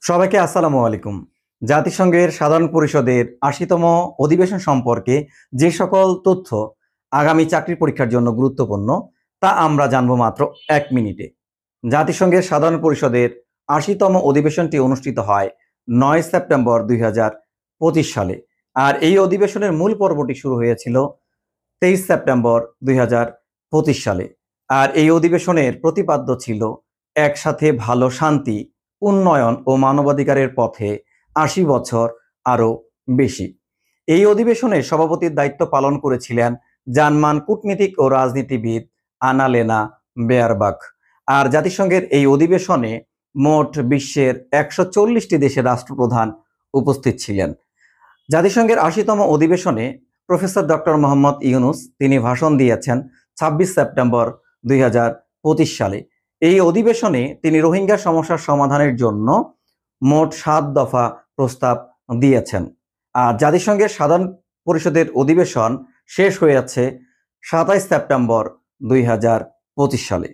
সবাইকে আসসালামু আলাইকুম। জাতিসংঘের সাধারণ পরিষদের ৮০তম অধিবেশন সম্পর্কে যে সকল তথ্য আগামী চাকরির পরীক্ষার জন্য গুরুত্বপূর্ণ তা আমরা জানবো মাত্র ১ মিনিটে। জাতিসংঘের সাধারণ পরিষদের ৮০তম অধিবেশনটি অনুষ্ঠিত হয় ৯ সেপ্টেম্বর ২০২৫ সালে। আর এই অধিবেশনের মূল পর্বটি শুরু হয়েছিল ২৩ সেপ্টেম্বর ২০২৫ সালে। আর এই অধিবেশনের প্রতিপাদ্য ছিল একসাথে ভালো শান্তি, উন্নয়ন ও মানবাধিকারের পথে ৮০ বছর আরও বেশি। এই অধিবেশনে সভাপতির দায়িত্ব পালন করেছিলেন জার্মান কূটনীতিক ও রাজনীতিবিদ আনালেনা বেয়ারবাখ। আর জাতিসংঘের এই অধিবেশনে মোট বিশ্বের ১৪০টি দেশের রাষ্ট্রপ্রধান উপস্থিত ছিলেন। জাতিসংঘের ৮০তম অধিবেশনে প্রফেসর ডক্টর মোহাম্মদ ইউনুস তিনি ভাষণ দিয়েছেন ২৬ সেপ্টেম্বর ২০২৫ সালে। এই অধিবেশনে তিনি রোহিঙ্গা সমস্যার সমাধানের জন্য মোট ৭ দফা প্রস্তাব দিয়েছেন। আর জাতিসংঘের সাধারণ পরিষদের অধিবেশন শেষ হয়েছে ২৭ সেপ্টেম্বর ২০২৫ সালে।